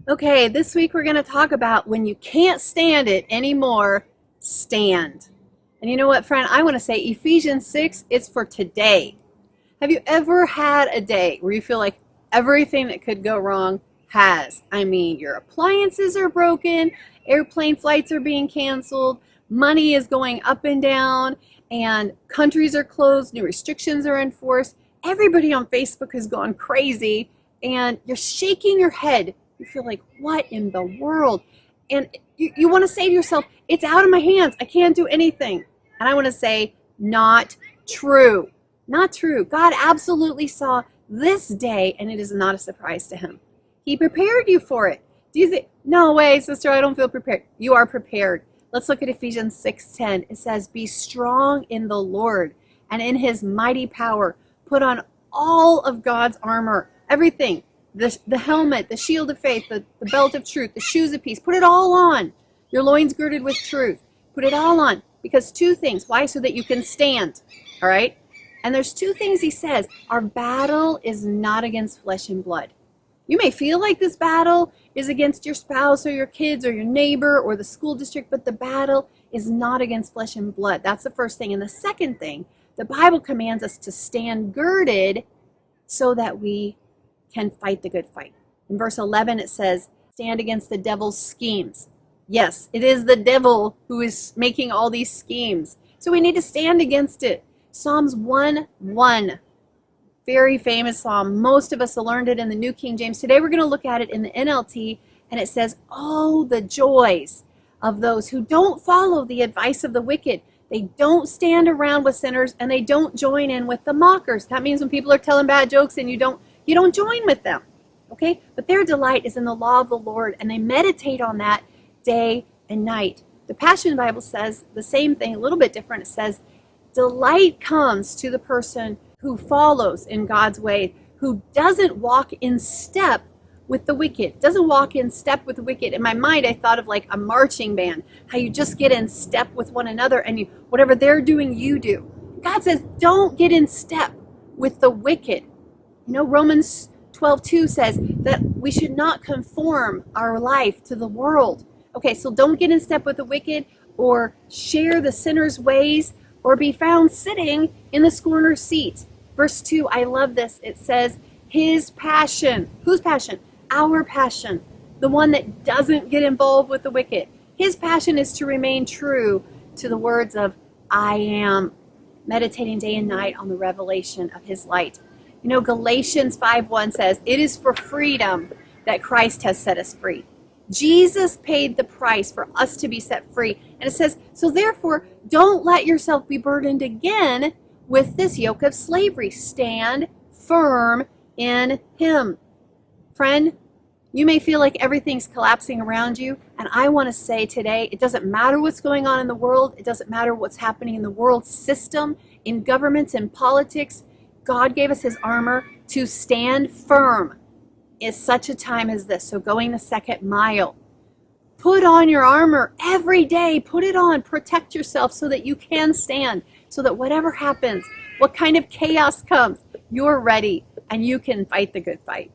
Okay, this week we're going to talk about when you can't stand it anymore, stand. And you know what, friend? I want to say Ephesians 6, it's for today. Have you ever had a day where you feel like everything that could go wrong has? I mean, your appliances are broken, airplane flights are being canceled, money is going up and down, and countries are closed, new restrictions are enforced. Everybody on Facebook has gone crazy, and you're shaking your head. You feel like, what in the world? And you want to say to yourself, it's out of my hands. I can't do anything. And I want to say, not true. Not true. God absolutely saw this day, and it is not a surprise to him. He prepared you for it. Do you think, no way, sister, I don't feel prepared. You are prepared. Let's look at Ephesians 6:10. It says, be strong in the Lord and in his mighty power. Put on all of God's armor, everything. The helmet, the shield of faith, the belt of truth, the shoes of peace. Put it all on. Your loins girded with truth. Put it all on. Because two things. Why? So that you can stand. All right? And there's two things he says. Our battle is not against flesh and blood. You may feel like this battle is against your spouse or your kids or your neighbor or the school district, but the battle is not against flesh and blood. That's the first thing. And the second thing, the Bible commands us to stand girded so that we can fight the good fight. In verse 11, it says, stand against the devil's schemes. Yes, it is the devil who is making all these schemes. So we need to stand against it. Psalms 1:1, very famous psalm. Most of us learned it in the New King James. Today we're going to look at it in the NLT, and it says, oh, the joys of those who don't follow the advice of the wicked. They don't stand around with sinners, and they don't join in with the mockers. That means when people are telling bad jokes and you don't join with them, okay? But their delight is in the law of the Lord, and they meditate on that day and night. The Passion Bible says the same thing, a little bit different. It says, delight comes to the person who follows in God's way, who doesn't walk in step with the wicked, doesn't walk in step with the wicked. In my mind, I thought of like a marching band, how you just get in step with one another, and whatever they're doing, you do. God says, don't get in step with the wicked. You know, Romans 12:2 says that we should not conform our life to the world. Okay, so don't get in step with the wicked or share the sinner's ways or be found sitting in the scorner's seat. Verse 2, I love this. It says, his passion. Whose passion? Our passion. The one that doesn't get involved with the wicked. His passion is to remain true to the words of I am, meditating day and night on the revelation of his light. You know, Galatians 5:1 says, it is for freedom that Christ has set us free. Jesus paid the price for us to be set free. And it says, so therefore, don't let yourself be burdened again with this yoke of slavery. Stand firm in him. Friend, you may feel like everything's collapsing around you. And I want to say today, it doesn't matter what's going on in the world. It doesn't matter what's happening in the world system, in governments, in politics. God gave us his armor to stand firm in such a time as this. So going the second mile. Put on your armor every day. Put it on. Protect yourself so that you can stand. So that whatever happens, what kind of chaos comes, you're ready and you can fight the good fight.